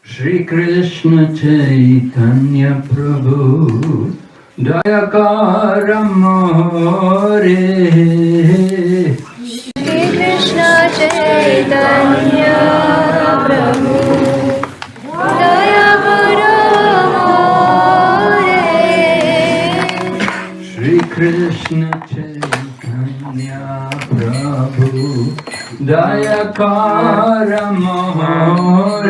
Shri Krishna Chaitanya Prabhu Dayakara More. Shri Krishna Chaitanya Prabhu Dayakara More. Shri Krishna Chaitanya Prabhu Dayakara More.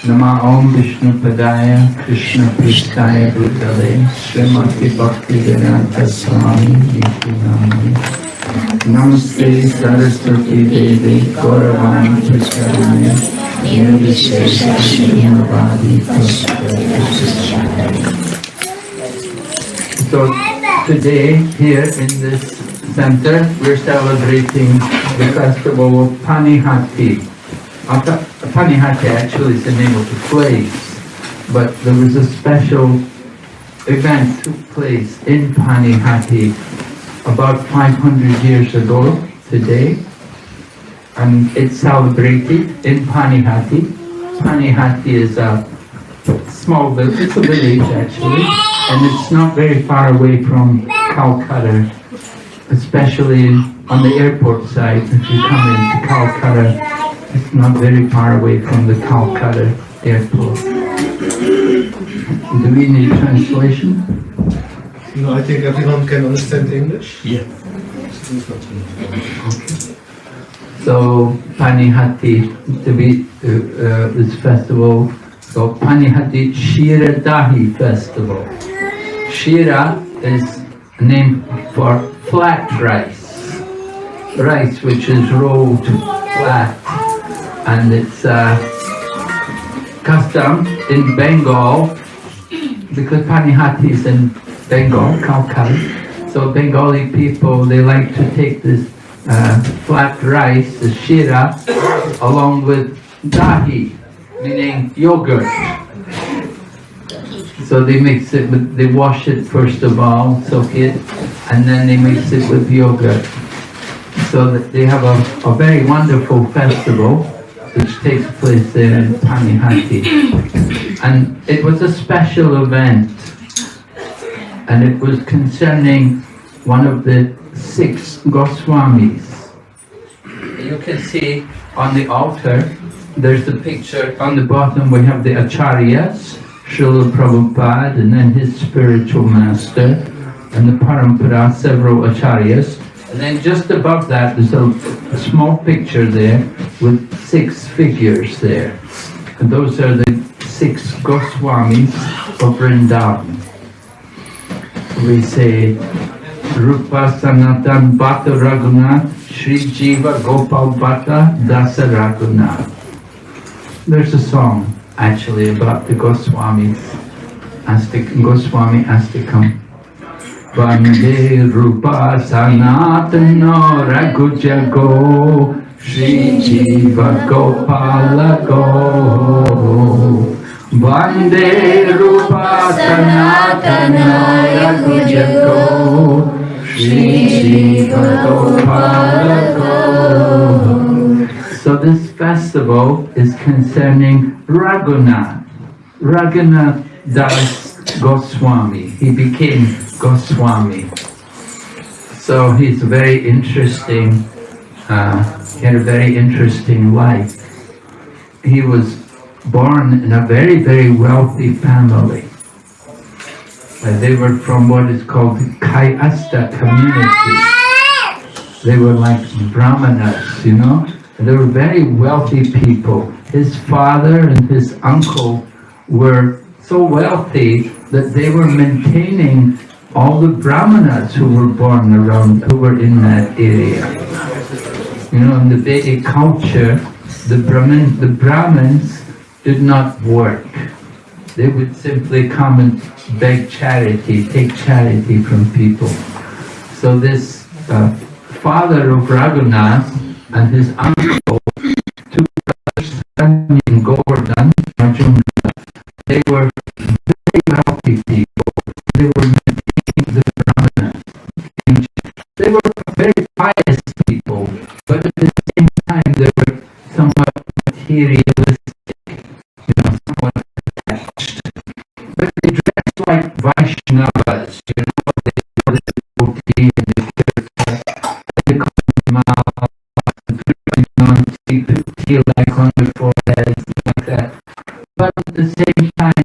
Nama Om Vishnu Padaya Krishna Pristaya Bhutale Srimati Bhakti Vedanta Swami Niti Namani Namaste Saraswati Devi Gauravani Pracharani Nirvishesha Srimavadi So today here in this center we're celebrating the festival of Panihati. Panihati actually is the name of the place, but there was a special event took place in Panihati about 500 years ago today, and it's celebrated in Panihati. Panihati is a small village, it's a village actually, and it's not very far away from Calcutta, especially on the airport side. If you come into Calcutta, it's not very far away from the Calcutta airport. Do we need translation? No, I think everyone can understand English. Yeah. So Panihati, this festival, so Panihati Cida Dahi Festival. Shira is a name for flat rice which is rolled flat. And it's custom in Bengal, because Panihati is in Bengal, Calcutta. So Bengali people, they like to take this flat rice, the shira, along with dahi, meaning yogurt. So they mix it with, they wash it first of all, soak it, and then they mix it with yogurt. So that they have a very wonderful festival which takes place there in Panihati. And it was a special event, and it was concerning one of the 6 Goswamis. You can see on the altar, there's the picture, on the bottom we have the Acharyas, Srila Prabhupada, and then his spiritual master, and the Parampara, several Acharyas. And then just above that, there's a small picture there with 6 figures there. And those are the 6 Goswamis of Vrindavan. We say, Rupa Sanatan Bhatta Raghunath, Shri Jiva Gopal Bhatta Dasa Raghunath. There's a song actually about the Goswamis, Goswami Astikam. Vande Rupa Sanatana Raghujago Shri Jiva Gopala Go. Vande Rupa Sanatana Raghujago Shri Jiva Gopala Go. So this festival is concerning Raghunath. Raghunath Das Goswami. He became Goswami. So he's very interesting, he had a very interesting life. He was born in a very, very wealthy family. They were from what is called the Kayasta community. They were like Brahmanas, you know. And they were very wealthy people. His father and his uncle were so wealthy that they were maintaining all the Brahmanas who were born around, who were in that area. You know, in the Vedic culture, the Brahmins did not work. They would simply come and beg charity, take charity from people. So this father of Raghunath and his uncle, 2 brothers, in Govardhan, Arjuna, they were very wealthy people. They were maintaining the Brahmanas. They were very pious people, but at the same time they were somewhat materialistic, somewhat attached. But they dress like Vaishnavas, they wear the dhoti and the kirtan, they come out and put on tilak on their foreheads, like that. But at the same time,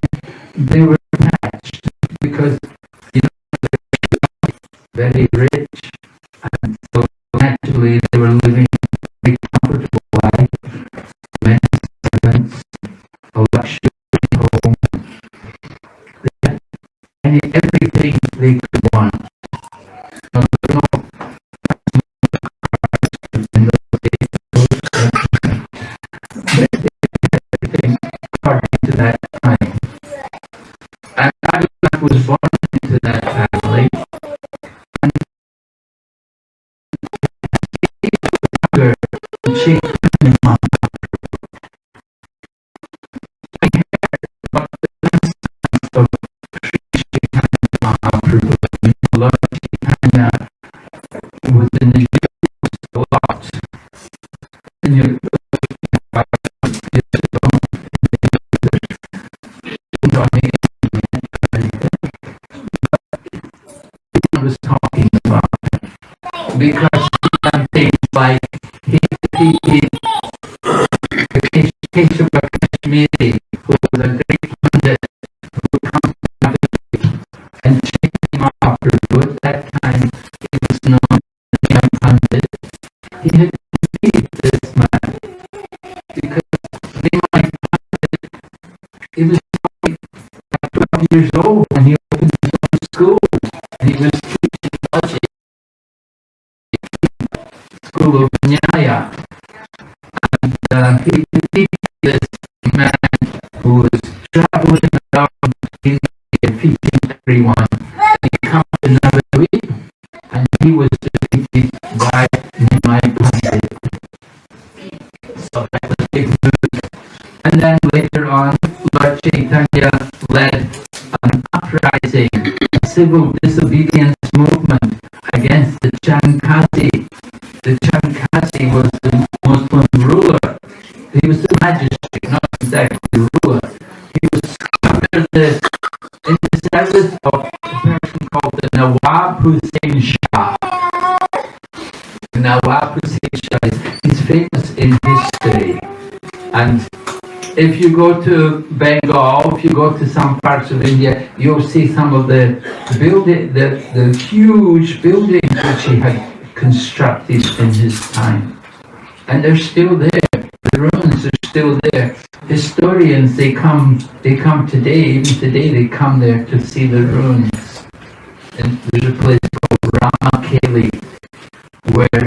they were attached because, they're very rich, and so naturally they were living a very comfortable life, many servants, a luxury home, they had everything they could want. Now, there were no cars in those days, but they had everything according to that time. And Raghunath was born into that family, and she about the of Mahaprabhu. Lord Chaitanya was in the news a lot. And you was talking about because he done things like he Kesava Kashmiri, who was a great pundit who would come and change Mahaprabhu. At that time he was known as a pundit. He had defeated this man because Nimai Pandit, he was 12 years old when he opened his own school, and he was teaching logic, school of Nyaya. And he defeated this man who was traveling around India defeating everyone. And he came to Navadvip, and he was defeated by Nimai Pandit. So that was big news. And then later on, Lord Chaitanya led an uprising, a civil disobedience movement against the Chankasi. The Chankasi was the Muslim ruler. He was the magistrate, not exactly ruler. He was in the service of a person called the Nawab Hussain Shah. Nawab Hussain Shah is famous in history. And if you go to Bengal, if you go to some parts of India, you'll see some of the building, the huge buildings which he had constructed in his time. And they're still there. The ruins are still there. Historians, they come today, even today they come there to see the ruins. And there's a place called Ramakeli where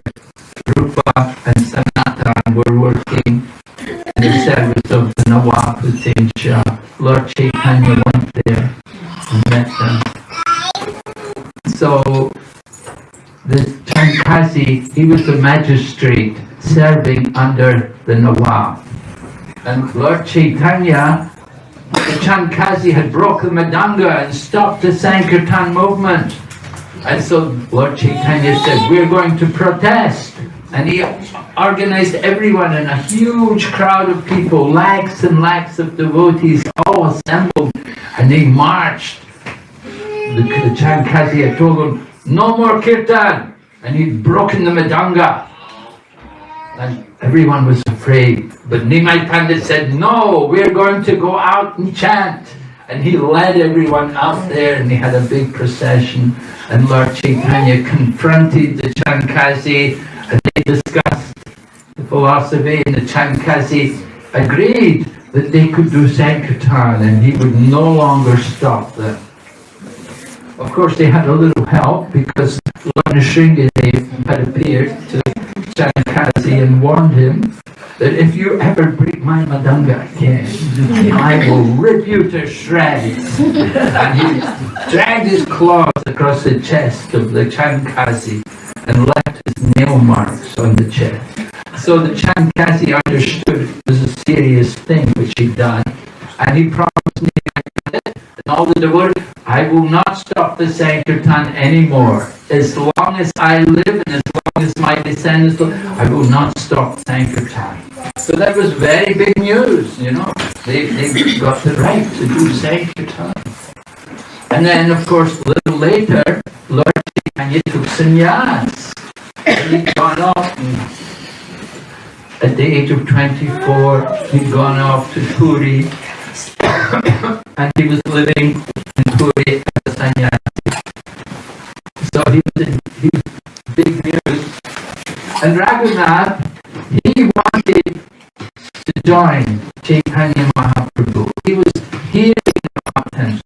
Rupa and Sanatan were working in the service of the Nawab Hussain Shah. Lord Chaitanya went there and met them. So the Chankasi, he was the magistrate serving under the Nawab. And Lord Chaitanya, the Chankasi had broken Madanga and stopped the Sankirtan movement. And so Lord Chaitanya said, we're going to protest. And he organized everyone, and a huge crowd of people, lakhs and lakhs of devotees all assembled, and they marched. The Chankasi had told them, no more kirtan, and he'd broken the Madanga. And everyone was afraid. But Nimai Pandit said, no, we're going to go out and chant. And he led everyone out there, and they had a big procession. And Lord Chaitanya confronted the Chankasi, and they discussed the philosophy, and the Chankasi agreed that they could do Sankirtan, and he would no longer stop them. Of course, they had a little help because Lord Nrsimhadev had appeared to Chankasi and warned him that if you ever break my Madanga again, I will rip you to shreds. And he dragged his claws across the chest of the Chankasi and left his nail marks on the chest. So the Chankasi understood it was a serious thing which he'd done, and he promised me and all the devotees, I will not stop the Sankirtan anymore. As long as I live and as long as my descendants live, I will not stop Sankirtan. So that was very big news, you know. They got the right to do Sankirtan. And then, of course, a little later, Lord Chaitanya took sannyas. And he'd gone off, and at the age of 24, he'd gone off to Puri, and he was living in Puri as a sannyasi. So he was big news. And Raghunath, he wanted to join Chaitanya Mahaprabhu. He was hearing about him.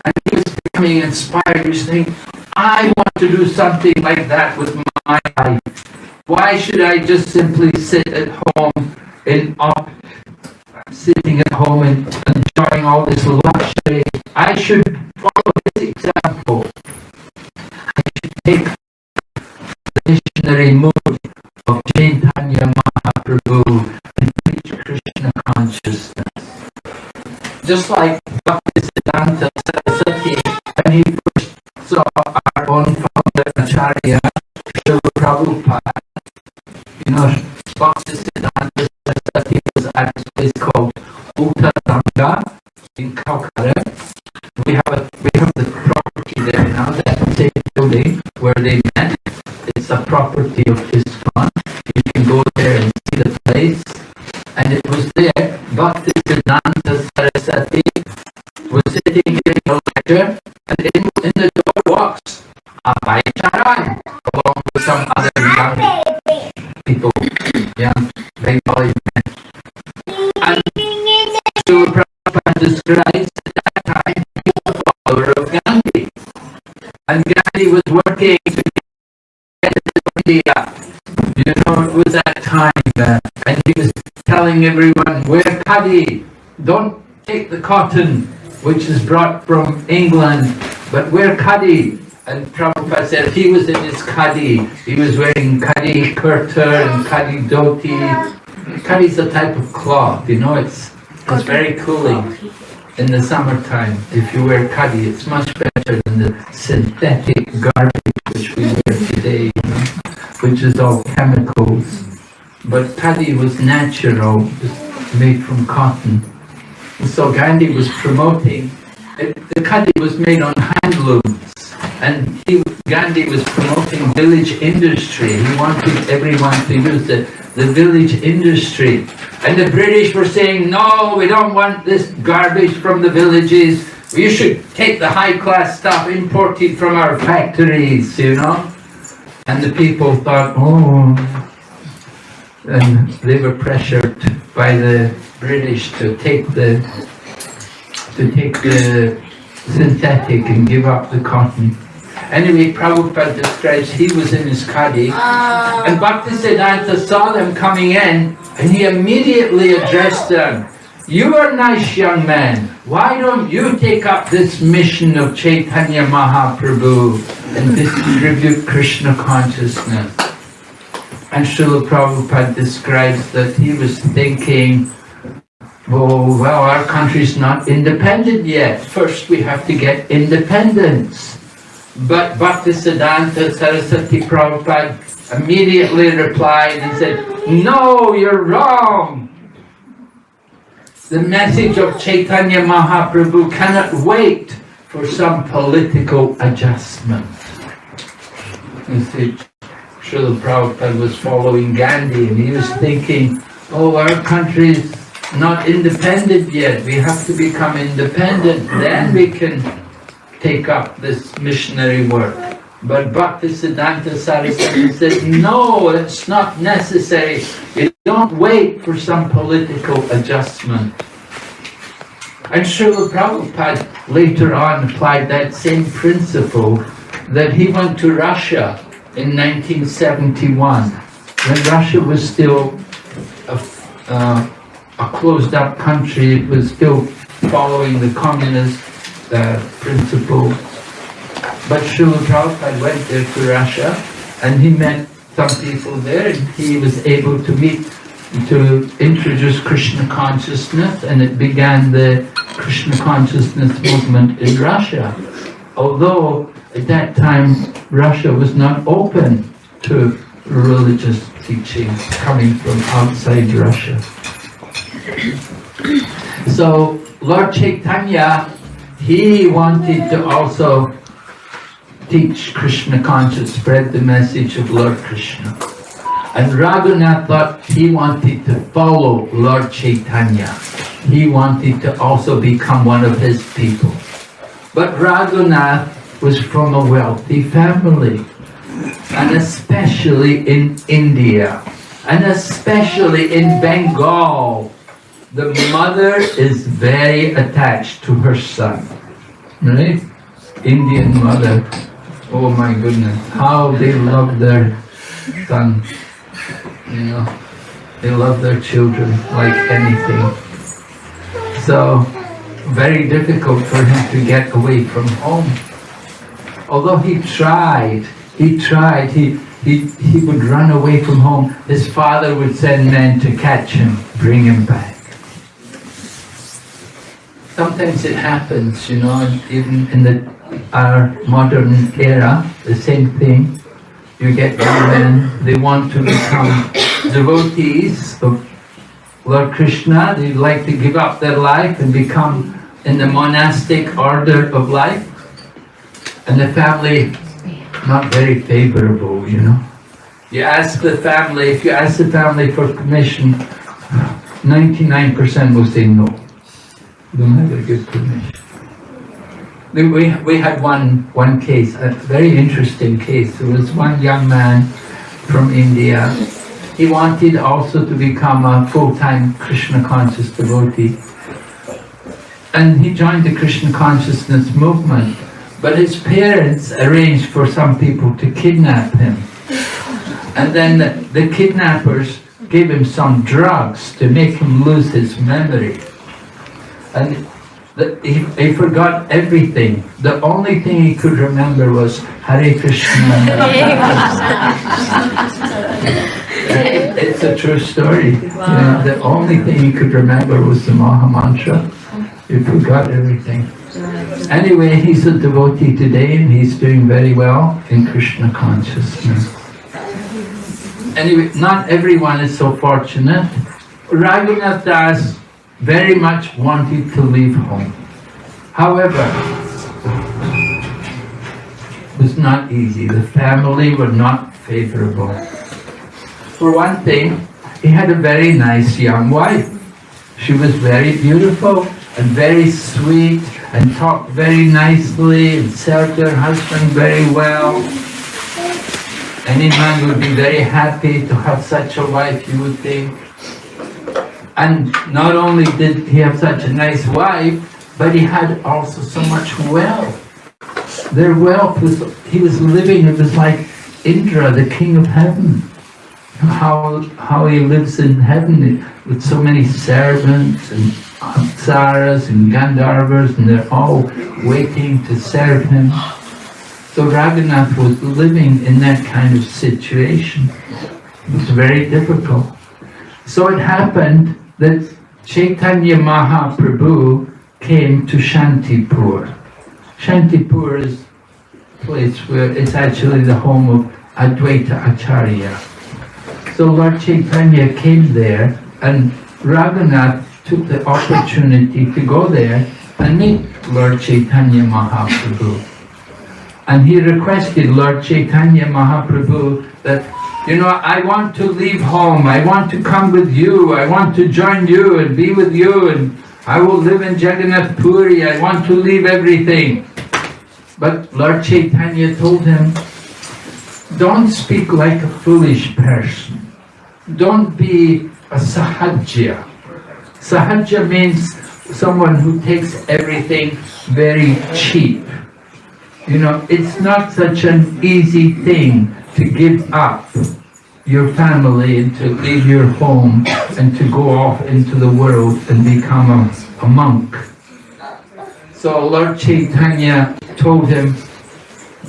And he was becoming inspired. He was thinking, I want to do something like that with my life. Why should I just simply sit at home sitting at home and enjoying all this luxury? I should follow his example. I should take the missionary mood of Chaitanya Mahaprabhu and preach Krishna consciousness. Just like Bhaktisiddhanta Saraswati, when he first saw our own founder Acharya, Srila Prabhupada, you know, Bhaktisiddhanta Saraswati was at a place called Uttaranga in Calcutta. We have the property there now, that same building where they met. It's a property of ISKCON. You can go there and see the place. And it was there, Bhaktisiddhanta Saraswati was sitting giving a lecture, and in the door walks Abhay Charan, along with some other young people, young Bengali men. And Srila Prabhupada describes at that time he was a follower of Gandhi. And Gandhi was working to get to India. You know, it was that time, and he was telling everyone, wear khadi, don't take the cotton which is brought from England, but wear khadi. And Prabhupada said he was in his khadi. He was wearing khadi kurta and khadi dhoti. Khadi is a type of cloth, you know, it's very cooling in the summertime. If you wear khadi, it's much better than the synthetic garbage which we wear today, you know, which is all chemicals. But khadi was natural, just made from cotton. So Gandhi was promoting, the khadi was made on handlooms, and Gandhi was promoting village industry. He wanted everyone to use the village industry. And the British were saying, no, we don't want this garbage from the villages. You should take the high-class stuff imported from our factories, you know. And the people thought, oh, and they were pressured by the British to take the synthetic and give up the cotton. Anyway, Prabhupada describes he was in his khadi, and Bhaktisiddhanta saw them coming in, and he immediately addressed them. You are nice young men. Why don't you take up this mission of Chaitanya Mahaprabhu and distribute Krishna consciousness? And Srila Prabhupada describes that he was thinking, oh, well, our country's not independent yet. First we have to get independence. But Bhaktisiddhanta Saraswati Prabhupada immediately replied and said, no, you're wrong. The message of Chaitanya Mahaprabhu cannot wait for some political adjustment. You see, Srila Prabhupada was following Gandhi, and he was thinking, oh, our country's not independent yet. We have to become independent. Then we can take up this missionary work. But Bhaktisiddhanta Saraswati said, no, it's not necessary. You don't wait for some political adjustment. And Srila Prabhupada later on applied that same principle, that he went to Russia in 1971, when Russia was still a closed-up country. It was still following the communist principle. But Srila Prabhupada went there to Russia, and he met some people there, and he was able to introduce Krishna consciousness, and it began the Krishna consciousness movement in Russia. Although at that time Russia was not open to religious teaching coming from outside Russia. So Lord Chaitanya, he wanted to also teach Krishna consciousness, spread the message of Lord Krishna. And Raghunath thought he wanted to follow Lord Chaitanya. He wanted to also become one of his people. But Raghunath was from a wealthy family, and especially in India, and especially in Bengal. The mother is very attached to her son, right? Indian mother, oh my goodness, how they love their son, you know, they love their children like anything. So, very difficult for him to get away from home. Although he tried, he would run away from home. His father would send men to catch him, bring him back. Sometimes it happens, you know, even in our modern era, the same thing. You get young men, they want to become devotees of Lord Krishna. They'd like to give up their life and become in the monastic order of life. And the family, not very favorable, you know. You ask the family, if you ask the family for permission, 99% will say no. Don't have a good permission. We had one case, a very interesting case. There was one young man from India. He wanted also to become a full-time Krishna conscious devotee. And he joined the Krishna consciousness movement. But his parents arranged for some people to kidnap him. And then the kidnappers gave him some drugs to make him lose his memory. And he forgot everything. The only thing he could remember was Hare Krishna. It's a true story. You know, the only thing he could remember was the Maha Mantra. He forgot everything. Anyway, he's a devotee today and he's doing very well in Krishna consciousness. Anyway, not everyone is so fortunate. Raghunath Das very much wanted to leave home. However, it was not easy. The family were not favorable. For one thing, he had a very nice young wife. She was very beautiful and very sweet and talked very nicely and served her husband very well. Any man would be very happy to have such a wife, you would think. And not only did he have such a nice wife, but he had also so much wealth. Their wealth was, he was living, it was like Indra, the king of heaven. How he lives in heaven with so many servants and apsaras and Gandharvas, and they're all waiting to serve him. So Raghunath was living in that kind of situation. It was very difficult. So it happened that Chaitanya Mahaprabhu came to Shantipur. Shantipur is a place where it's actually the home of Advaita Acharya. So Lord Chaitanya came there, and Raghunath took the opportunity to go there and meet Lord Chaitanya Mahaprabhu. And he requested Lord Chaitanya Mahaprabhu that, you know, I want to leave home, I want to come with you, I want to join you and be with you, and I will live in Jagannath Puri, I want to leave everything. But Lord Chaitanya told him, don't speak like a foolish person. Don't be a sahajya. Sahajya means someone who takes everything very cheap. You know, it's not such an easy thing to give up your family and to leave your home and to go off into the world and become a monk. So Lord Chaitanya told him,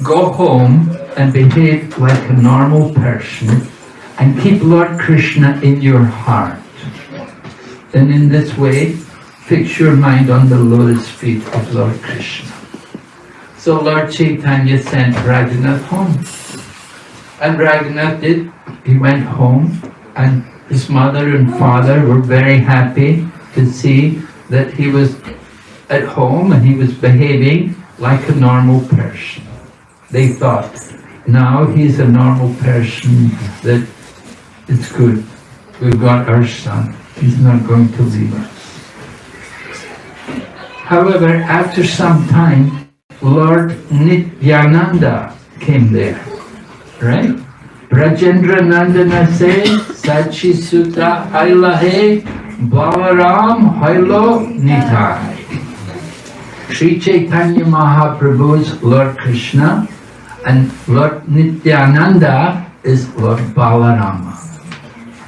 go home and behave like a normal person and keep Lord Krishna in your heart. And in this way, fix your mind on the lotus feet of Lord Krishna. So Lord Chaitanya sent Raghunath home. And Raghunath did. He went home, and his mother and father were very happy to see that he was at home and he was behaving like a normal person. They thought, now he's a normal person, that it's good. We've got our son. He's not going to leave us. However, after some time, Lord Nityananda came there, right? Rajendra Nandana se Sachi Sutta Hailahe Balaram Hailo Nitai. Sri Chaitanya Mahaprabhu's Lord Krishna and Lord Nityananda is Lord Balarama.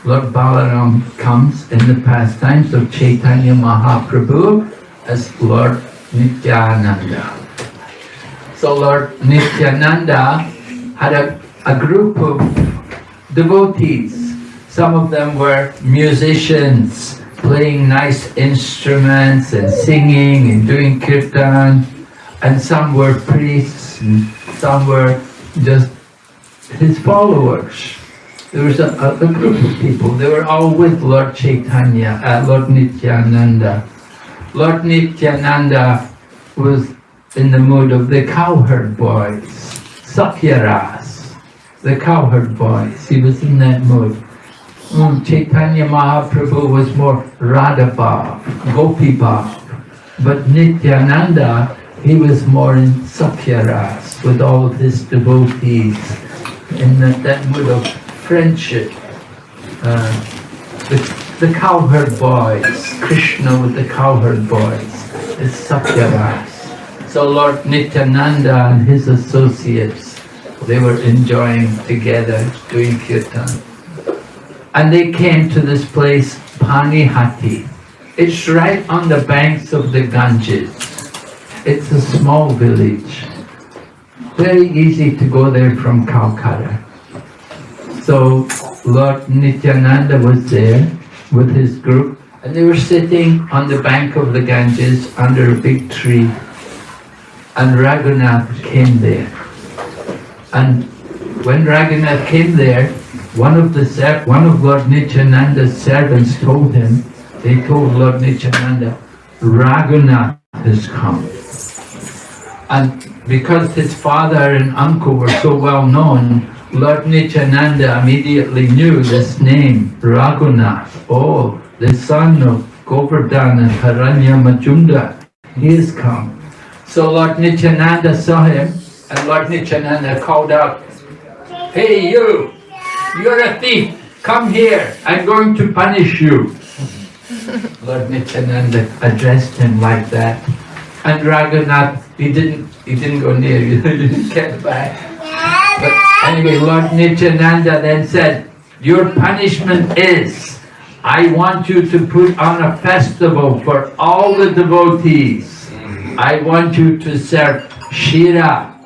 Lord Balaram comes in the pastimes of Chaitanya Mahaprabhu as Lord Nityananda. So Lord Nityananda had a group of devotees. Some of them were musicians, playing nice instruments and singing and doing kirtan, and some were priests and some were just his followers. There was a group of people. They were all with Lord Chaitanya, Lord Nityananda. Lord Nityananda was in the mood of the cowherd boys, Sakyaras, the cowherd boys. He was in that mood. Chaitanya Mahaprabhu was more Radhabhav, Gopi Bhav. But Nityananda, he was more in Sakyaras with all of his devotees, in that mood of friendship. The cowherd boys, Krishna with the cowherd boys, is Sakyaras. So Lord Nityananda and his associates, they were enjoying together, doing kirtan. And they came to this place, Panihati. It's right on the banks of the Ganges. It's a small village. Very easy to go there from Calcutta. So Lord Nityananda was there with his group, and they were sitting on the bank of the Ganges under a big tree. And Raghunath came there. And when Raghunath came there, one of Lord Nityananda's servants told him, they told Lord Nityananda, Raghunath has come. And because his father and uncle were so well known, Lord Nityananda immediately knew this name, Raghunath. Oh, the son of Govardhan and Haranya Majumdar, he has come. So Lord Nityananda saw him, and Lord Nityananda called out, hey you! You're a thief! Come here! I'm going to punish you! Lord Nityananda addressed him like that. And Raghunath, he didn't go near you, he didn't get back. But anyway, Lord Nityananda then said, your punishment is, I want you to put on a festival for all the devotees. I want you to serve shira,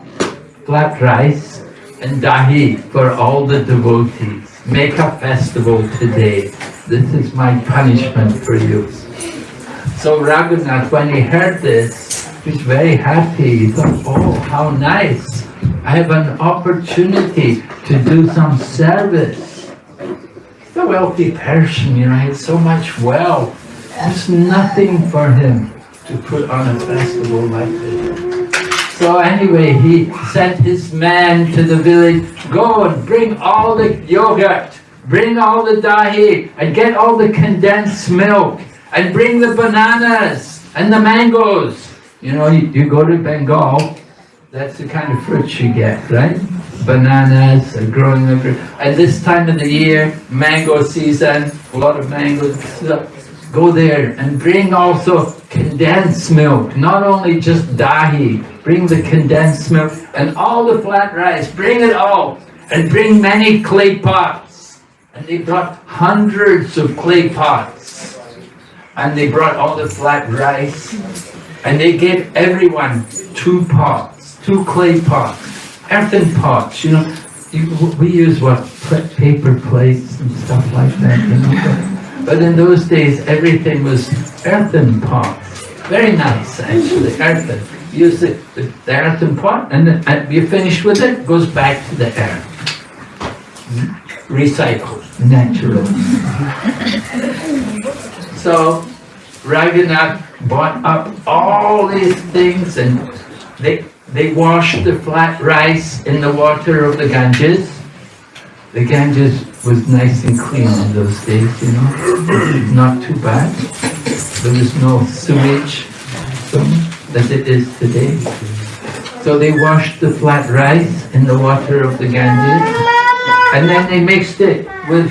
flat rice, and dahi for all the devotees. Make a festival today. This is my punishment for you. So Raghunath, when he heard this, he was very happy. He thought, oh, how nice. I have an opportunity to do some service. He's a wealthy person, he has so much wealth. There's nothing for him to put on a festival like this. So anyway, he sent his man to the village, go and bring all the yogurt, bring all the dahi, and get all the condensed milk, and bring the bananas and the mangoes. You know, you go to Bengal, that's the kind of fruits you get, right? Bananas are growing everywhere. At this time of the year, mango season, a lot of mangoes. Go there and bring also condensed milk, not only just dahi, bring the condensed milk and all the flat rice, bring it all, and bring many clay pots. And they brought hundreds of clay pots, and they brought all the flat rice, and they gave everyone 2 pots, 2 clay pots, earthen pots, you know, we use what, paper plates and stuff like that, you know. But in those days, everything was earthen pots. Very nice, actually, earthen. Use the earthen pot, and then you finish with it, goes back to the earth. recycled, natural. So Raghunath bought up all these things, and they washed the flat rice in the water of the Ganges. The Ganges was nice and clean in those days, you know, not too bad. There was no sewage as it is today. So they washed the flat rice in the water of the Ganges, and then they mixed it with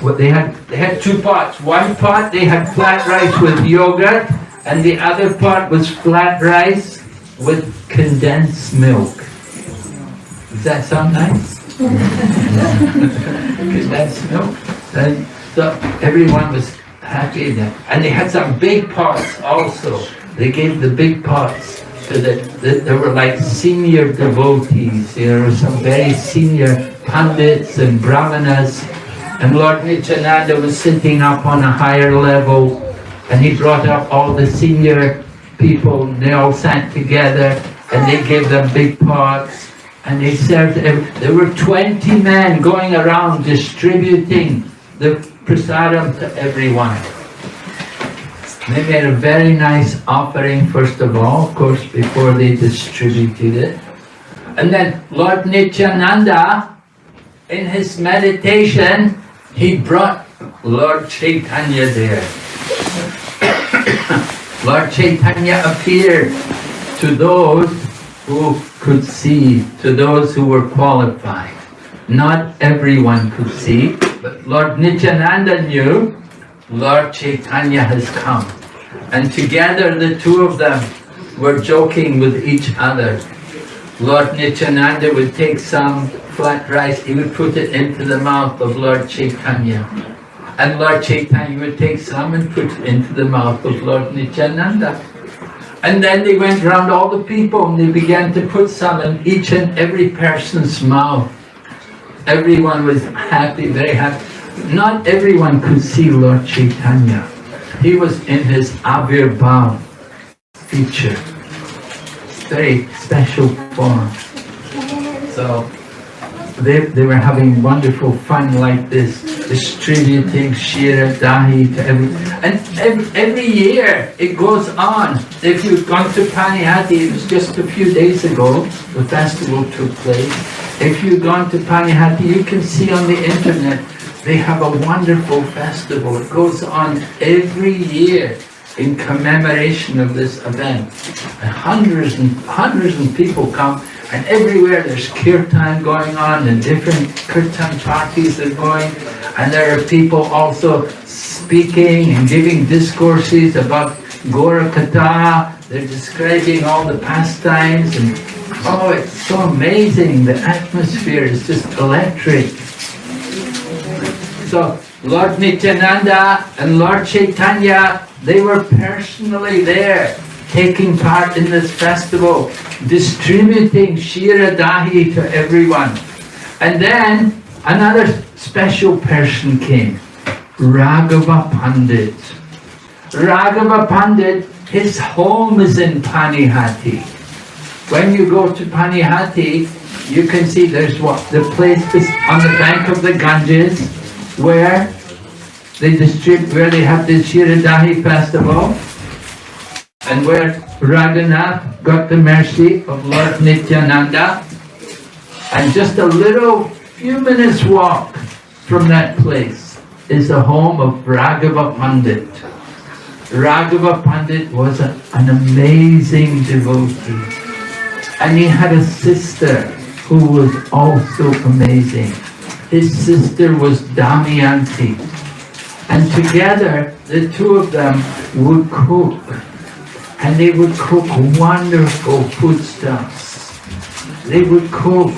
what they had. They had two pots. One pot they had flat rice with yogurt, and the other pot was flat rice with condensed milk. Does that sound nice? Condensed milk. And so everyone was happy then. And they had some big pots also. They gave the big pots to there were like senior devotees. There were some very senior pandits and brahmanas. And Lord Nityananda was sitting up on a higher level, and he brought up all the senior people, and they all sat together, and they gave them big pots, and they served. There were 20 men going around distributing the prasadam to everyone. They made a very nice offering, first of all, of course, before they distributed it. And then Lord Nityananda, in his meditation, he brought Lord Chaitanya there. Lord Chaitanya appeared to those who could see, to those who were qualified. Not everyone could see, but Lord Nityananda knew Lord Chaitanya has come. And together the two of them were joking with each other. Lord Nityananda would take some flat rice, he would put it into the mouth of Lord Chaitanya. And Lord Chaitanya would take some and put it into the mouth of Lord Nityananda. And then they went around all the people and they began to put some in each and every person's mouth. Everyone was happy, very happy. Not everyone could see Lord Chaitanya. He was in his Avirbhav feature. Very special form. So they were having wonderful fun like this, distributing Cida Dahi to everyone. And every year it goes on. If you've gone to Panihati, it was just a few days ago, the festival took place. If you've gone to Panihati, you can see on the internet, they have a wonderful festival. It goes on every year in commemoration of this event. And hundreds of people come, and everywhere there's kirtan going on, and different kirtan parties are going, and there are people also speaking and giving discourses about Gora Katha. They're describing all the pastimes, and oh, it's so amazing. The atmosphere is just electric. So Lord Nityananda and Lord Chaitanya, they were personally there, taking part in this festival, distributing Cida Dahi to everyone. And then another special person came, Raghava Pandit. Raghava Pandit, his home is in Panihati. When you go to Panihati, you can see there's the place is on the bank of the Ganges, where they have the Cida Dahi festival, and where Raghunath got the mercy of Lord Nityananda, and just a few minutes walk from that place is the home of Raghava Pandit. Raghava Pandit was an amazing devotee, and he had a sister who was also amazing. His sister was Damayanti, and together the two of them would cook, and they would cook wonderful foodstuffs. They would cook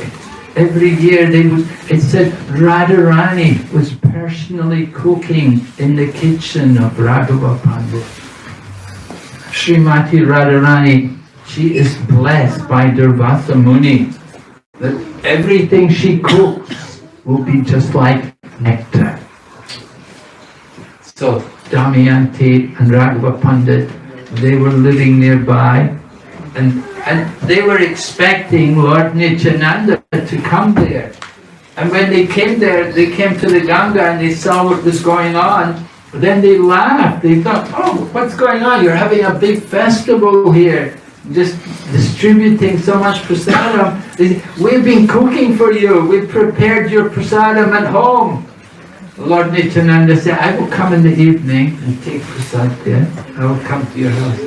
every year. It said Radharani was personally cooking in the kitchen of Raghava Pandit. Srimati Radharani, she is blessed by Durvasa Muni that everything she cooks will be just like nectar. So Damayanti and Raghava Pandit, they were living nearby, and they were expecting Lord Nityananda to come there. And when they came there, they came to the Ganga and they saw what was going on. Then they laughed. They thought, oh, what's going on? You're having a big festival here, just distributing so much prasadam. They said, we've been cooking for you. We've prepared your prasadam at home. Lord Nityananda said, I will come in the evening and take prasad there. I will come to your house.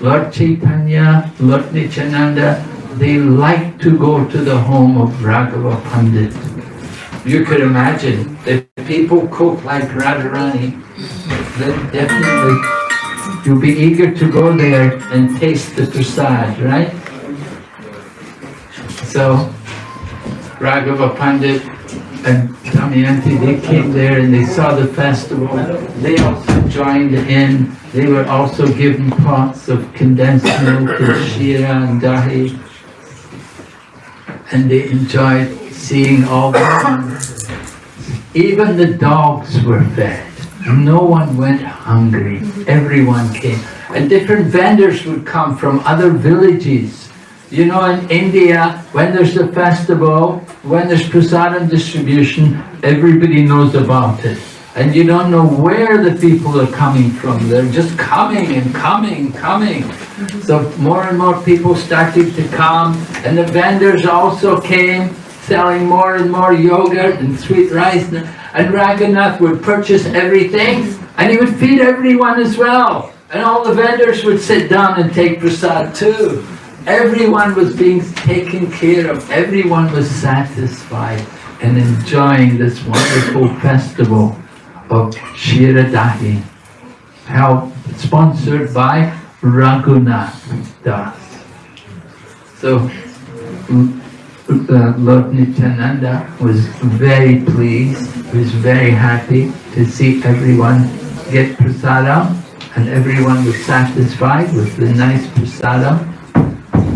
Lord Chaitanya, Lord Nityananda, they like to go to the home of Raghava Pandit. You could imagine, if people cook like Radharani, then definitely you'll be eager to go there and taste the prasad, right? So, Raghava Pandit and Damayanti, they came there and they saw the festival. They also joined in. They were also given pots of condensed milk and shira and dahi. And they enjoyed seeing all the fun. Even the dogs were fed. No one went hungry. Everyone came. And different vendors would come from other villages. You know, in India, when there's a festival, when there's prasadam distribution, everybody knows about it. And you don't know where the people are coming from. They're just coming and coming. So more and more people started to come, and the vendors also came, selling more and more yogurt and sweet rice. And Raghunath would purchase everything, and he would feed everyone as well. And all the vendors would sit down and take prasad too. Everyone was being taken care of. Everyone was satisfied and enjoying this wonderful festival of Cida Dahi, held, sponsored by Raghunath Das. So Lord Nityananda was very pleased, was very happy to see everyone get prasadam, and everyone was satisfied with the nice prasadam.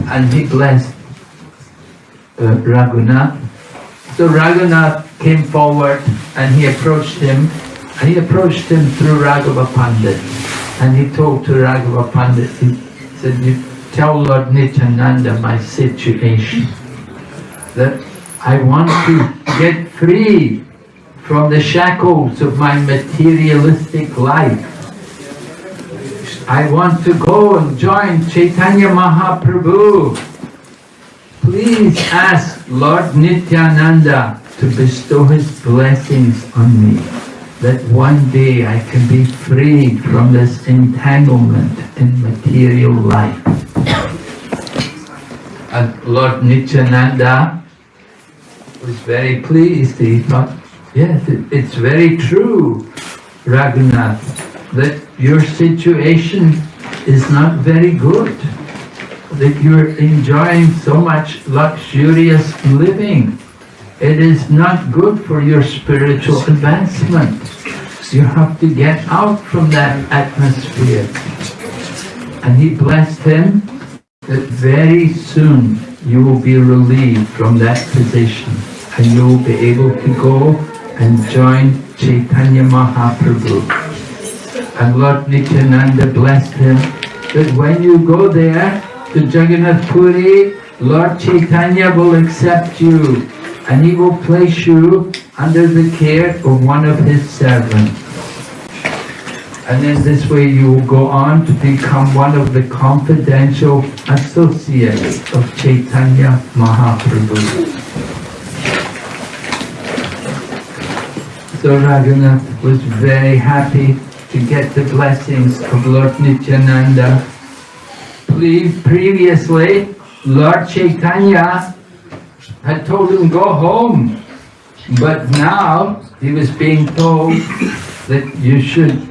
And he blessed Raghunath. So Raghunath came forward and he approached him. And he approached him through Raghava Pandit. And he told to Raghava Pandit, he said, you tell Lord Nityananda my situation. That I want to get free from the shackles of my materialistic life. I want to go and join Chaitanya Mahaprabhu. Please ask Lord Nityananda to bestow his blessings on me, that one day I can be freed from this entanglement in material life. And Lord Nityananda was very pleased. He thought, yes, it's very true, Raghunath, that your situation is not very good, that you're enjoying so much luxurious living. It is not good for your spiritual advancement. You have to get out from that atmosphere. And he blessed him that very soon you will be relieved from that position and you will be able to go and join Chaitanya Mahaprabhu. And Lord Nityananda blessed him that when you go there to Jagannath Puri, Lord Chaitanya will accept you and he will place you under the care of one of his servants. And in this way you will go on to become one of the confidential associates of Chaitanya Mahaprabhu. So Raghunath was very happy to get the blessings of Lord Nityananda. Previously, Lord Chaitanya had told him go home, but now he was being told that you should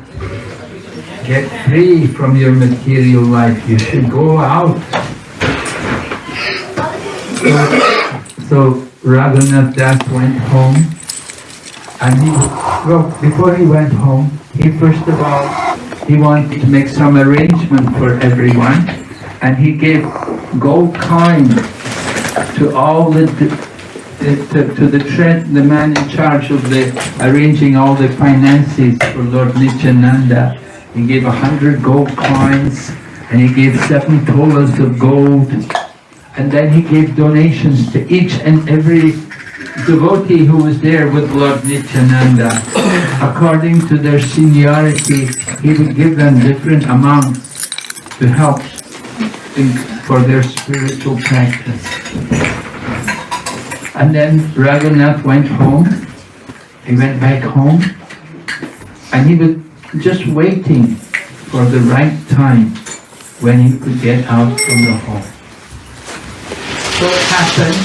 get free from your material life, you should go out. So Raghunath Das went home, and before he went home, he first of all, he wanted to make some arrangement for everyone, and he gave gold coins to all the man in charge of arranging all the finances for Lord Nityananda. He gave 100 gold coins, and he gave 7 tolas of gold, and then he gave donations to each and every devotee who was there with Lord Nityananda, according to their seniority, he would give them different amounts to help for their spiritual practice. And then Raghunath went home. He went back home, and he was just waiting for the right time when he could get out from the home. So it happened.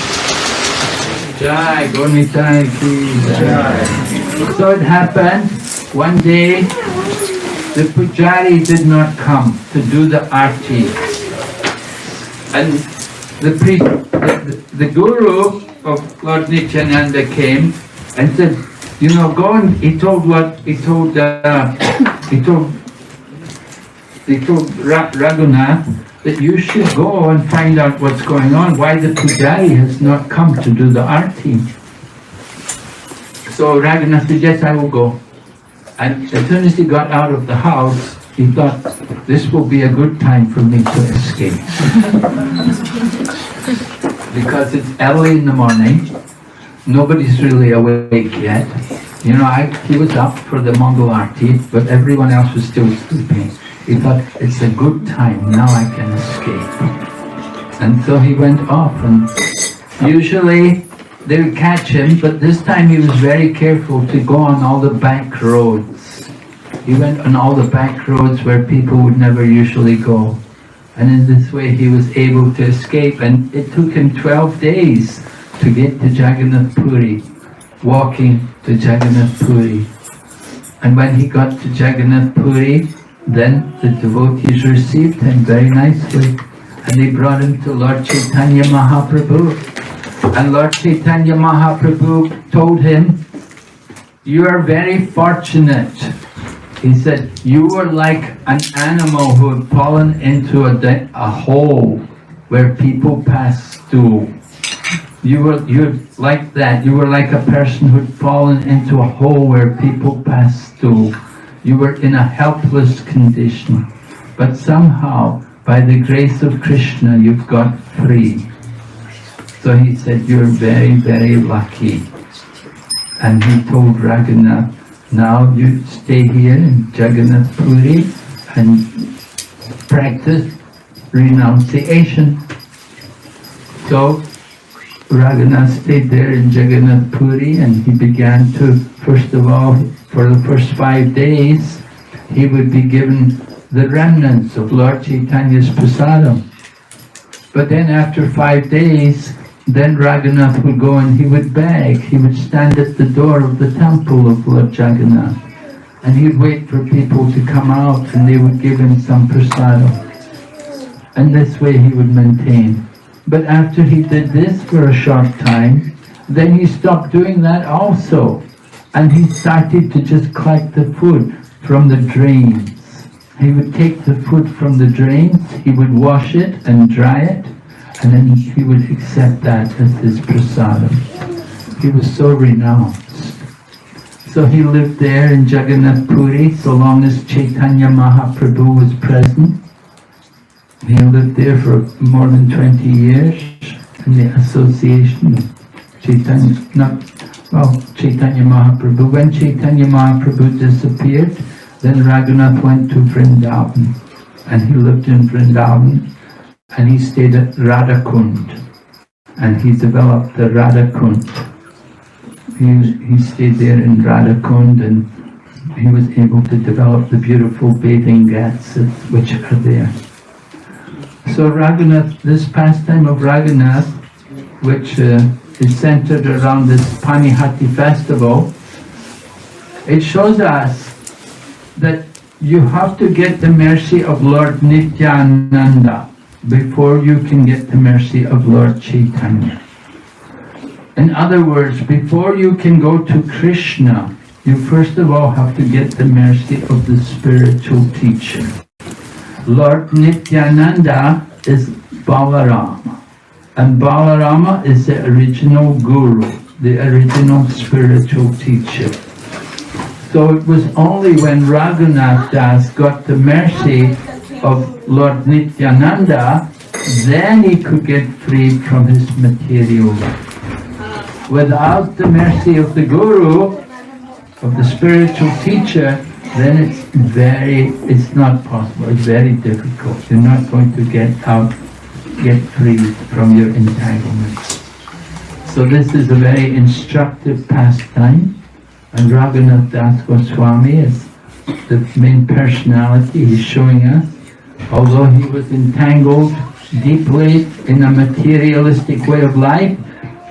Jai, Gornitai ki Jai. So it happened, one day the pujari did not come to do the arti. And the guru of Lord Nityananda came and said, you know, go and he told Raghunath that you should go and find out what's going on, why the pujari has not come to do the arti. So Raghunath said, yes, I will go. And as soon as he got out of the house, he thought, this will be a good time for me to escape. Because it's early in the morning, nobody's really awake yet. You know, he was up for the Mongol arti, but everyone else was still sleeping. He thought, it's a good time, now I can escape. And so he went off, and usually they would catch him, but this time he was very careful to go on all the back roads. He went on all the back roads where people would never usually go. And in this way he was able to escape, and it took him 12 days to get to Jagannath Puri, walking to Jagannath Puri. And when he got to Jagannath Puri, then the devotees received him very nicely, and they brought him to Lord Chaitanya Mahaprabhu. And Lord Chaitanya Mahaprabhu told him, you are very fortunate. He said, you were like an animal who had fallen into a hole where people pass through. You're like that. You were like a person who had fallen into a hole where people pass through. You were in a helpless condition. But somehow, by the grace of Krishna, you've got free. So he said, you're very, very lucky. And he told Raghunath, now you stay here in Jagannath Puri and practice renunciation. So Raghunath stayed there in Jagannath Puri, and he began to, first of all, for the first 5 days, he would be given the remnants of Lord Chaitanya's prasadam. But then after 5 days, then Raghunath would go and he would beg. He would stand at the door of the temple of Lord Jagannath, and he'd wait for people to come out, and they would give him some prasadam. And this way he would maintain. But after he did this for a short time, then he stopped doing that also. And he started to just collect the food from the drains. He would take the food from the drains, he would wash it and dry it, and then he would accept that as his prasadam. He was so renounced. So he lived there in Jagannath Puri so long as Chaitanya Mahaprabhu was present. He lived there for more than 20 years in the association of Chaitanya Mahaprabhu. When Chaitanya Mahaprabhu disappeared, then Raghunath went to Vrindavan, and he lived in Vrindavan, and he stayed at Radhakund, and he developed the Radhakund. He stayed there in Radhakund, and he was able to develop the beautiful bathing ghats which are there. So Raghunath, this pastime of Raghunath, which is centered around this Panihati festival, it shows us that you have to get the mercy of Lord Nityananda before you can get the mercy of Lord Chaitanya. In other words, before you can go to Krishna, you first of all have to get the mercy of the spiritual teacher. Lord Nityananda is Balarama, and Balarama is the original guru, the original spiritual teacher. So it was only when Raghunath Das got the mercy of Lord Nityananda, then he could get freed from his material life. without the mercy of the Guru, of the spiritual teacher, then it's not possible, it's very difficult. You're not going to get free from your entanglements. So this is a very instructive pastime, and Raghunath Das Goswami is the main personality. He's showing us, although he was entangled deeply in a materialistic way of life,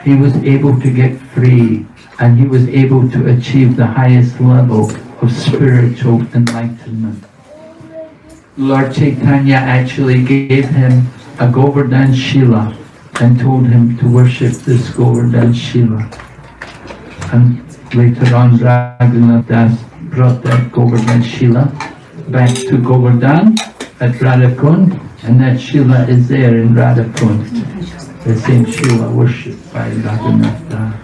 he was able to get free, and he was able to achieve the highest level of spiritual enlightenment. Lord Chaitanya actually gave him a Govardhan Shila and told him to worship this Govardhan Shila. And later on, Raghunath Das brought that Govardhan Shila back to Govardhan at Radhakund, and that Shila is there in Radhakund, the same Shila worshipped by Raghunath Das.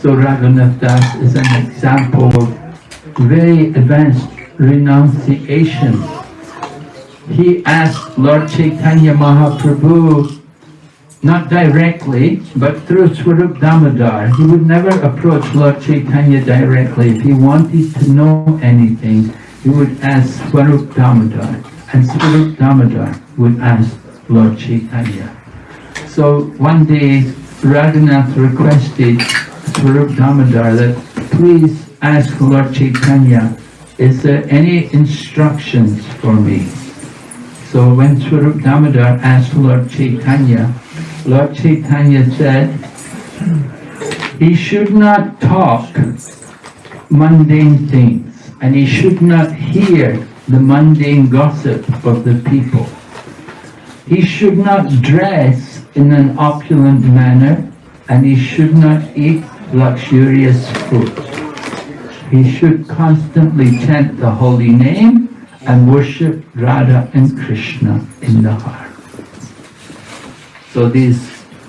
So Raghunath Das is an example of very advanced renunciation. He asked Lord Chaitanya Mahaprabhu, not directly, but through Swarup Damodar. He would never approach Lord Chaitanya directly. If he wanted to know anything, he would ask Swarup Damodar, and Swarup Damodar would ask Lord Chaitanya. So one day Raghunath requested Swarup Damodar that please ask Lord Chaitanya, is there any instructions for me? So when Swarup Damodar asked Lord Chaitanya said, he should not talk mundane things, and he should not hear the mundane gossip of the people. He should not dress in an opulent manner, and he should not eat luxurious food. He should constantly chant the holy name and worship Radha and Krishna in the heart. So these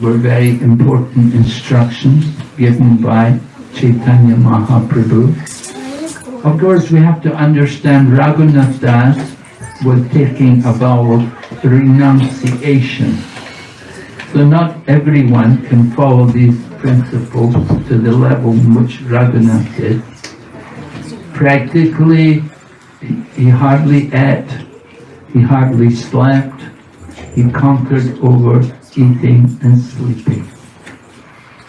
were very important instructions given by Chaitanya Mahaprabhu. Of course, we have to understand Raghunath Das was taking a vow of renunciation. So not everyone can follow these principles to the level in which Raghunath did. Practically, he hardly ate, he hardly slept, he conquered over eating and sleeping.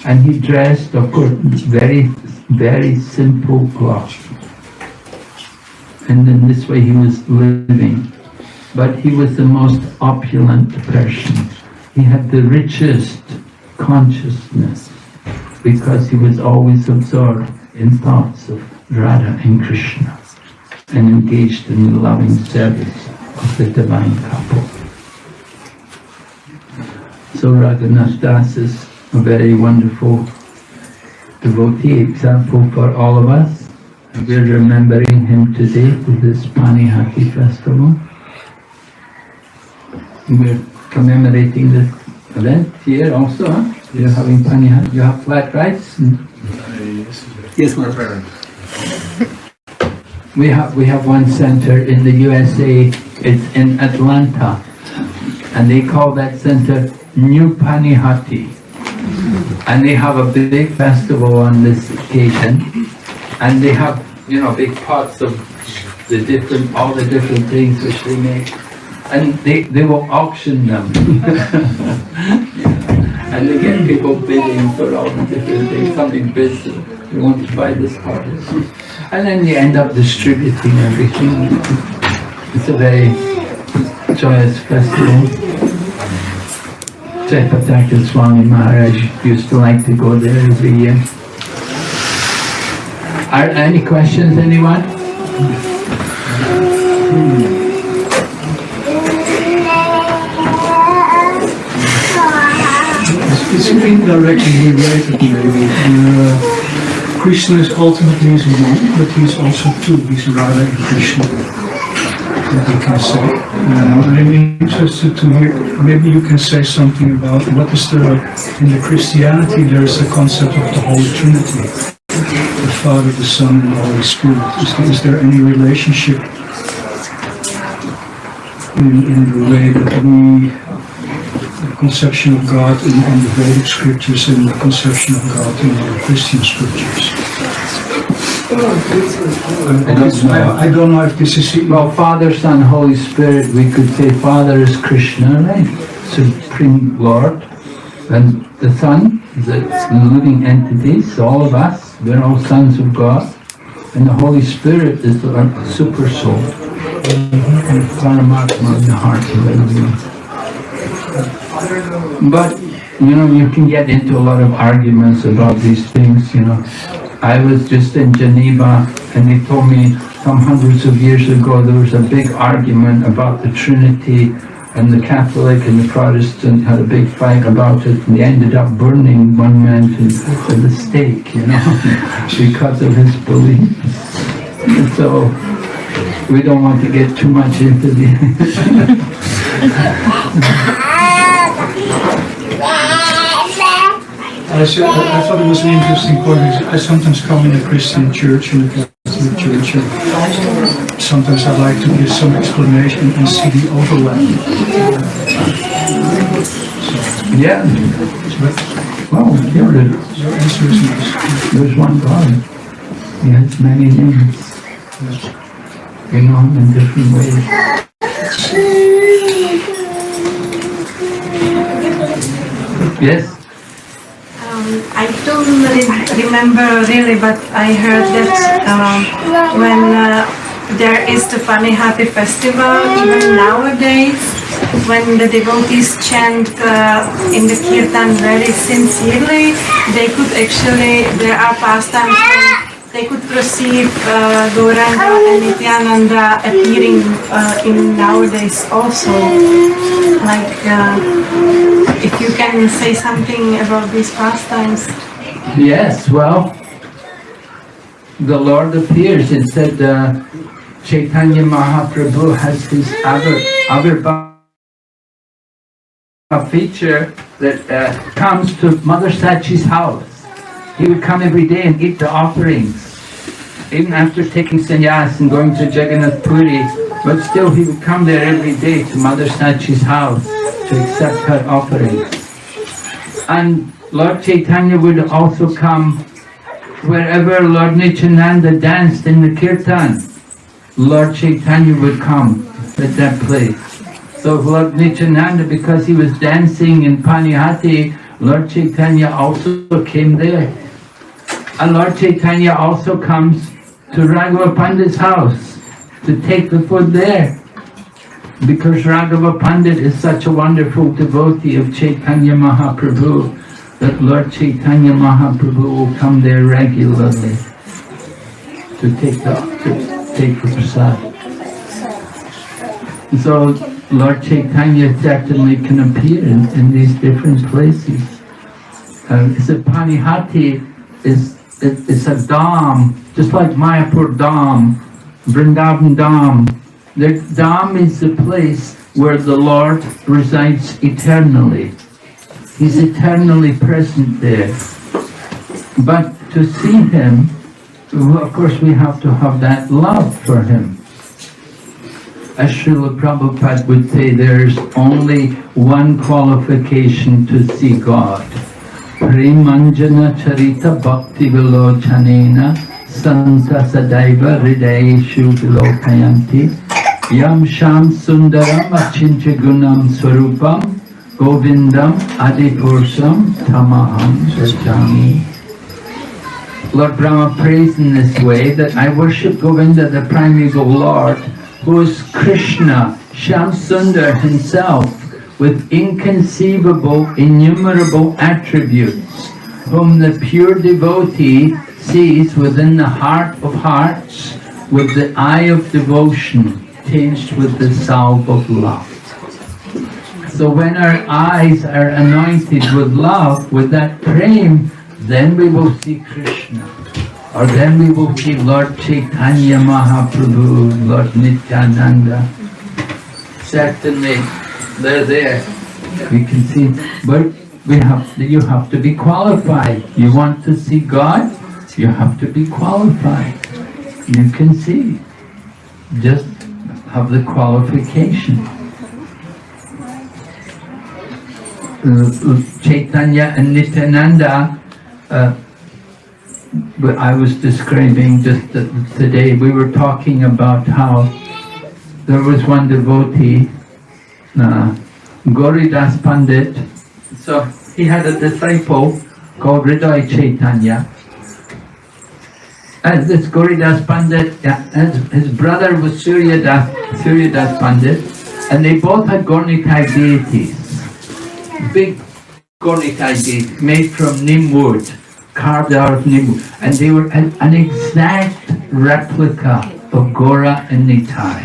And he dressed, of course, very, very simple clothes. And in this way he was living. But he was the most opulent person. He had the richest consciousness because he was always absorbed in thoughts of Radha and Krishna and engaged in the loving service of the divine couple. So Raghunath Das is a very wonderful devotee example for all of us. We're remembering him today with this Panihati festival. We're commemorating this event here also. Huh? You're having Panihati. You have flat rice? Yes, my parent. We have one center in the USA. It's in Atlanta, and they call that center New Panihati. And they have a big festival on this occasion, and they have, big pots of all the different things which they make, and they will auction them. And they get people bidding for all the different things. Somebody bids, they want to buy this pot. And then they end up distributing everything. It's a very joyous festival. Jaipataka Swami Maharaj used to like to go there every year. Are any questions, anyone? It's indirectly related maybe. Krishna is ultimately his one, but he's also two. He's Radha and Krishna, that you can say. I'm interested to hear, maybe you can say something about what is in the Christianity there is a concept of the Holy Trinity, the Father, the Son, and the Holy Spirit. Is there any relationship in the way that we conception of God in the Vedic scriptures and the conception of God in the Christian scriptures. I don't know if this is... Well, Father, Son, Holy Spirit, we could say Father is Krishna, right? Supreme Lord. And the Son is a living entity, so all of us, we're all sons of God. And the Holy Spirit is our super soul. And Paramatma in the heart of everyone. But, you know, you can get into a lot of arguments about these things, you know. I was just in Geneva and they told me some hundreds of years ago there was a big argument about the Trinity, and the Catholic and the Protestant had a big fight about it, and they ended up burning one man to the stake, you know, because of his beliefs. And so we don't want to get too much into the... I thought it was an interesting point. I sometimes come in a Christian church, in a Catholic church, and sometimes I like to give some explanation and see the overlap. Yeah. Well, Your answer is nice. there's one God. He has many names. You know him in different ways. Yes? I don't remember really, but I heard that when there is the Panihati festival, even nowadays, when the devotees chant in the kirtan very sincerely, they could actually, there are pastimes when they could perceive Gauranga and Nityananda appearing in nowadays also. Like, if you can say something about these pastimes. Yes, well, the Lord appears. It said Chaitanya Mahaprabhu has his Avirbhava feature that comes to Mother Sachi's house. He would come every day and eat the offerings, even after taking sannyas and going to Jagannath Puri, but still he would come there every day to Mother Sachi's house to accept her offerings. And Lord Chaitanya would also come wherever Lord Nityananda danced in the kirtan. Lord Chaitanya would come at that place. So Lord Nityananda, because he was dancing in Panihati, Lord Chaitanya also came there. And Lord Chaitanya also comes to Raghava Pandit's house to take the food there. Because Raghava Pandit is such a wonderful devotee of Chaitanya Mahaprabhu that Lord Chaitanya Mahaprabhu will come there regularly to take the prasad. So Lord Chaitanya certainly can appear in these different places. It's a Panihati it's a Dham, just like Mayapur Dham, Vrindavan Dham. The Dham is the place where the Lord resides eternally. He's eternally present there. But to see him, of course we have to have that love for him. As Srila Prabhupada would say, there's only one qualification to see God. Premanjana charita bhakti vilochanena santa sadaiva hridayeshu vilokayanti yam sham sundaram achincha gunam swarupam govindam adipursam tamaham bhajami. Lord Brahma prays in this way that I worship Govinda, the primeval Lord, who is Krishna, Sham Sundar himself, with inconceivable, innumerable attributes, whom the pure devotee sees within the heart of hearts with the eye of devotion, tinged with the salve of love. So when our eyes are anointed with love, with that prem, then we will see Krishna. Or then we will see Lord Chaitanya Mahaprabhu, Lord Nityananda. Certainly, they're there. We can see, but you have to be qualified. You want to see God, you have to be qualified. You can see. Just have the qualification. Chaitanya and Nityananda, I was describing just today, we were talking about how there was one devotee, Gauridas Pandit. So he had a disciple called Hriday Chaitanya. And this Gauridas Pandit, his brother was Suryadas Pandit, and they both had Gaurnitai deities, big Gaurnitai deities made from neem wood, carved out of neem wood, and they were an exact replica of Gaura and Nitai.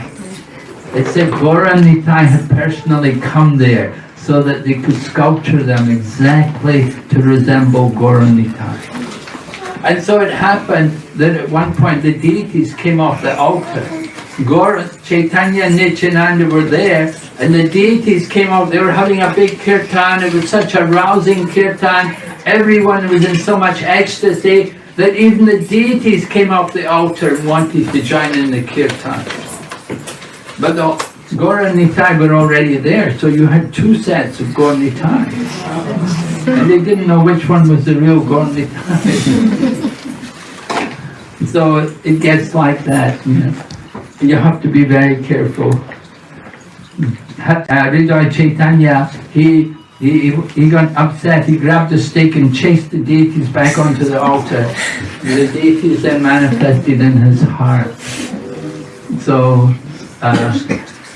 It said Gaura and Nitai had personally come there so that they could sculpture them exactly to resemble Gaura and Nitai. And so it happened that at one point the deities came off the altar. Gaura, Chaitanya and Nityananda were there, and the deities came out. They were having a big kirtan. It was such a rousing kirtan. Everyone was in so much ecstasy that even the deities came off the altar and wanted to join in the kirtan. But the Gaura and Nitai were already there, so you had two sets of Gaura and Nitai. And they didn't know which one was the real Gaura and Nitai. So it gets like that, you know. You have to be very careful. Hriday Chaitanya, he got upset. He grabbed a stick and chased the deities back onto the altar. The deities then manifested in his heart. So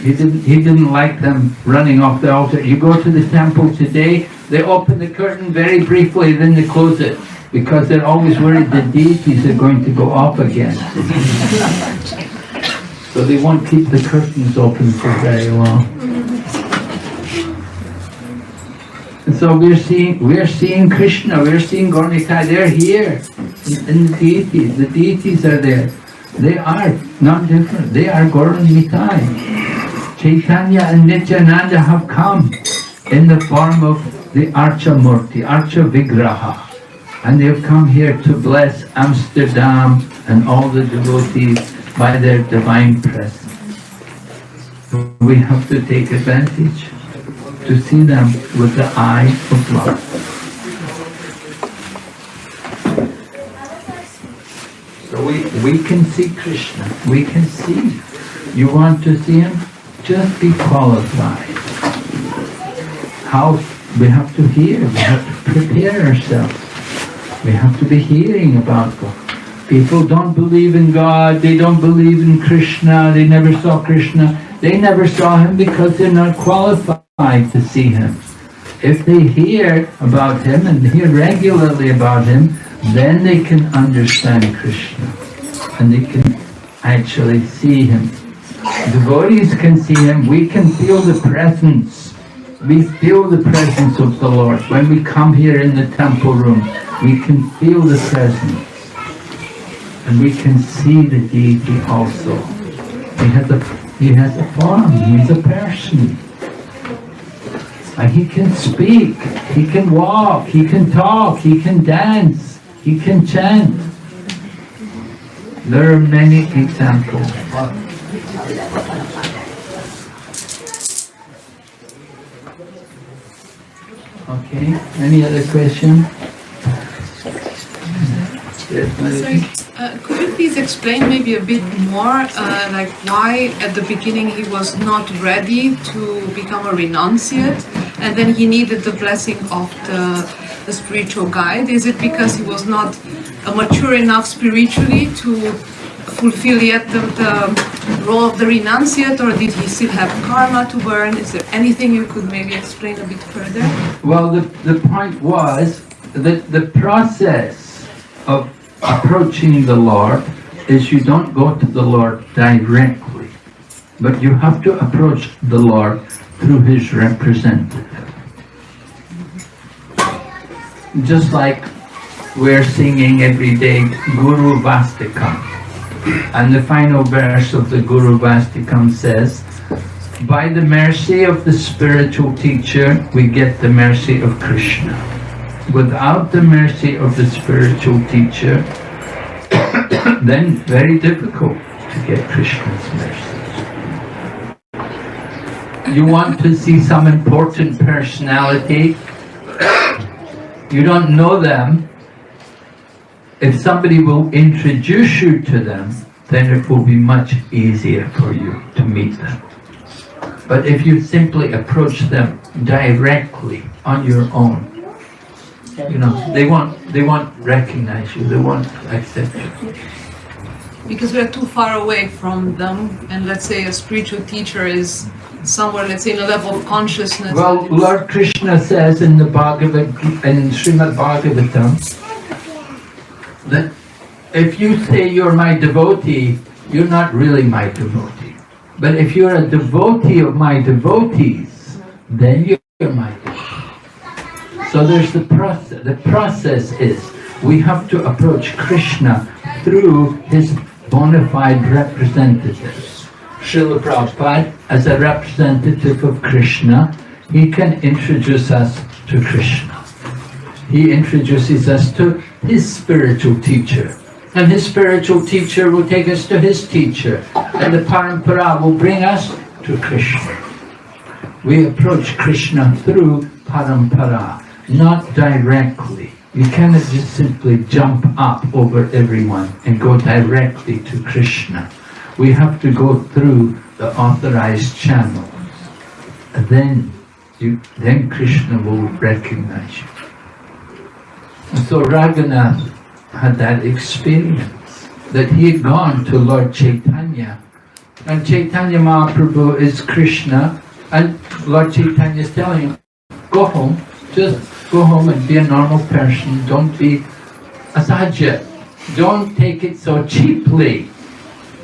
he didn't like them running off the altar. You go to the temple today, they open the curtain very briefly, then they close it, because they're always worried the deities are going to go off again. So they won't keep the curtains open for very long. And so we're seeing Krishna, we're seeing Gaurnitai. They're here in the deities. The deities are there. They are not different. They are Gaura and Nitai. Chaitanya and Nityananda have come in the form of the Archa Murti, Archa Vigraha. And they've come here to bless Amsterdam and all the devotees by their divine presence. We have to take advantage to see them with the eye of love. So we can see Krishna, we can see. You want to see him? Just be qualified. How? We have to hear, we have to prepare ourselves. We have to be hearing about God. People don't believe in God, they don't believe in Krishna, they never saw Krishna. They never saw him because they're not qualified to see him. If they hear about him and hear regularly about him, then they can understand Krishna and they can actually see him. Devotees can see him, we can feel the presence. We feel the presence of the Lord. When we come here in the temple room, we can feel the presence. And we can see the deity also. He has a form, he's a person. And he can speak, he can walk, he can talk, he can dance, he can chant. There are many examples. Okay, any other question? Yes, Sorry, could you please explain maybe a bit more, like why at the beginning he was not ready to become a renunciate, and then he needed the blessing of the spiritual guide? Is it because he was not mature enough spiritually to fulfill yet the role of the renunciate, or did he still have karma to burn? Is there anything you could maybe explain a bit further? Well, the point was that the process of approaching the Lord is you don't go to the Lord directly, but you have to approach the Lord through his representative. Just like we're singing every day Guru Vastikam, and the final verse of the Guru Vastikam says, by the mercy of the spiritual teacher we get the mercy of Krishna. Without the mercy of the spiritual teacher, then very difficult to get Krishna's mercy. You want to see some important personality, you don't know them. If somebody will introduce you to them, then it will be much easier for you to meet them. But if you simply approach them directly on your own, you know, they won't recognize you, they won't accept you. Because we're too far away from them, and let's say a spiritual teacher is somewhere, let's say, in a level of consciousness. Well, Lord Krishna says in the in Srimad Bhagavatam that if you say you're my devotee, you're not really my devotee. But if you're a devotee of my devotees, then you're my devotee. So there's the process. The process is we have to approach Krishna through his bona fide representatives. Srila Prabhupada, as a representative of Krishna, he can introduce us to Krishna. He introduces us to his spiritual teacher. And his spiritual teacher will take us to his teacher. And the parampara will bring us to Krishna. We approach Krishna through parampara, not directly. You cannot just simply jump up over everyone and go directly to Krishna. We have to go through the authorized channels. And then Krishna will recognize you. And so Raghunath had that experience, that he had gone to Lord Chaitanya. And Chaitanya Mahaprabhu is Krishna, and Lord Chaitanya is telling him, go home, just go home and be a normal person, don't be a sadhya, don't take it so cheaply.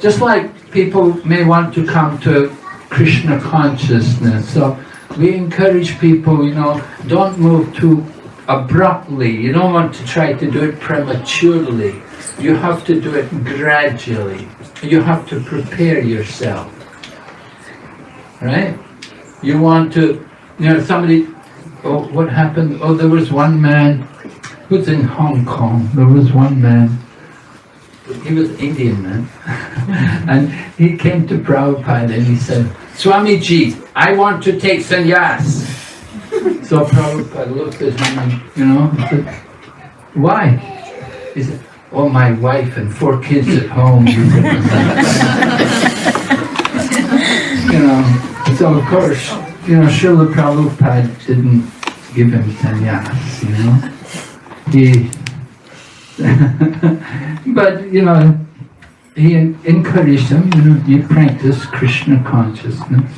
Just like people may want to come to Krishna consciousness, so we encourage people, you know, don't move too abruptly. You don't want to try to do it prematurely. You have to do it gradually. You have to prepare yourself. Right? You want to, you know, somebody, oh, what happened? Oh, there was one man who's in Hong Kong. There was one man, he was an Indian man, and he came to Prabhupada and he said, Swamiji, I want to take sannyas. So Prabhupada looked at him and, you know, said, why? He said, oh, my wife and 4 kids at home. You know, so of course, you know, Srila Prabhupada didn't give him sannyas, you know. But, you know, he encouraged him, you know, you practice Krishna consciousness.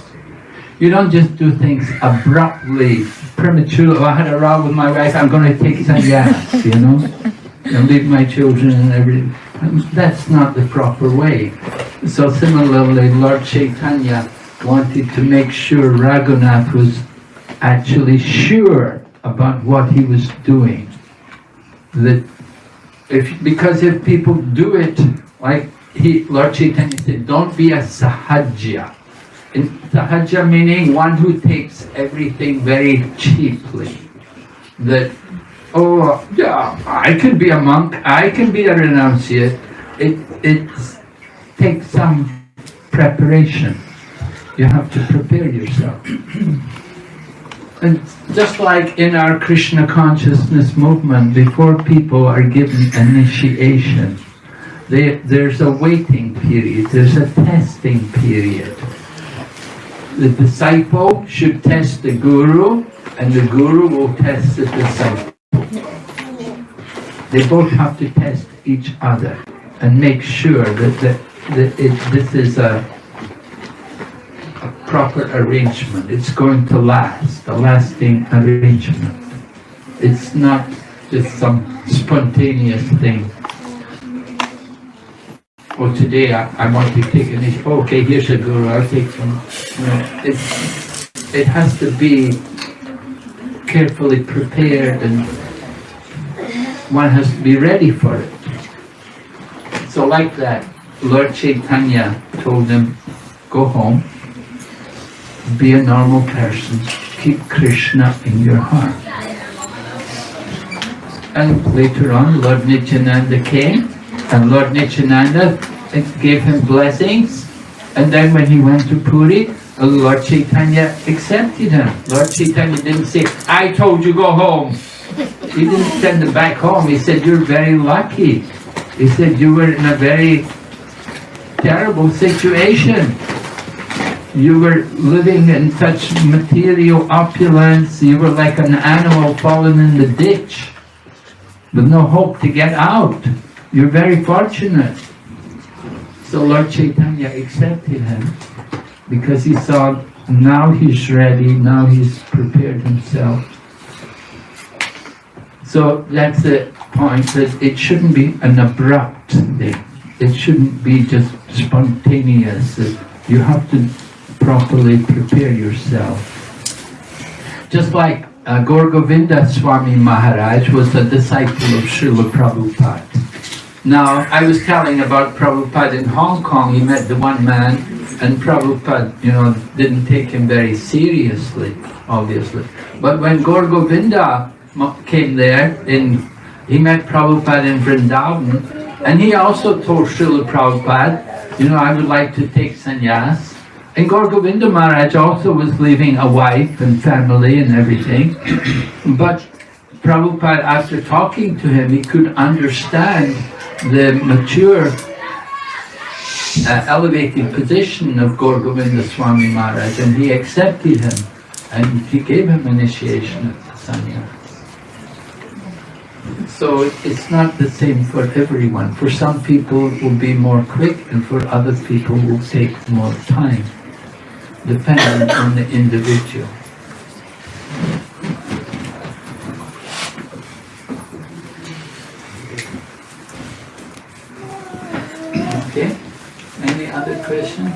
You don't just do things abruptly, prematurely. Oh, I had a row with my wife, I'm going to take sannyas, you know, and leave my children and everything. That's not the proper way. So similarly, Lord Chaitanya wanted to make sure Raghunath was actually sure about what he was doing. That because if people do it, like Lord Chaitanya said, don't be a sahajya. Sahaja meaning one who takes everything very cheaply. That, oh yeah, I can be a monk, I can be a renunciate. It takes some preparation. You have to prepare yourself. And just like in our Krishna consciousness movement, before people are given initiation, there's a waiting period, there's a testing period. The disciple should test the guru, and the guru will test the disciple. They both have to test each other and make sure that this is a proper arrangement. It's going to last, a lasting arrangement. It's not just some spontaneous thing. Well, today I want to take an issue. Okay, here's a guru, I'll take some. You know, it has to be carefully prepared, and one has to be ready for it. So like that, Lord Chaitanya told him, go home, be a normal person, keep Krishna in your heart. And later on, Lord Nityananda came, and Lord Nityananda gave him blessings. And then when he went to Puri, Lord Chaitanya accepted him. Lord Chaitanya didn't say, I told you go home. He didn't send him back home. He said, you're very lucky. He said, you were in a very terrible situation. You were living in such material opulence. You were like an animal fallen in the ditch with no hope to get out. You're very fortunate. So Lord Chaitanya accepted him because he saw now he's ready, now he's prepared himself. So that's the point, that it shouldn't be an abrupt thing. It shouldn't be just spontaneous. You have to properly prepare yourself. Just like Gaur Govinda Swami Maharaj was a disciple of Srila Prabhupada. Now, I was telling about Prabhupada in Hong Kong. He met the one man, and Prabhupada, didn't take him very seriously, obviously. But when Gaur Govinda came there, he met Prabhupada in Vrindavan, and he also told Srila Prabhupada, I would like to take sannyas. And Gaur Govinda Maharaj also was leaving a wife and family and everything. But Prabhupada, after talking to him, he could understand the mature, elevated position of Gaur Govinda Swami Maharaj, and he accepted him, and he gave him initiation at sannyas. So it's not the same for everyone. For some people it will be more quick, and for other people it will take more time, depending on the individual. Okay. Any other question?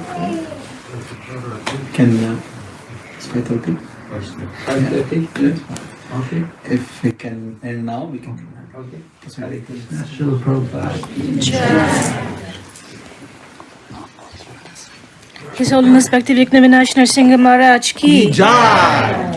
Can it's 5:30? 5:30? Good. Okay. If we can end now, we can. Okay. Hare Krishna. Srila Prabhupada. His Holiness Bhakti Vigna Vinash Nrsimha Maharaj ki Jai!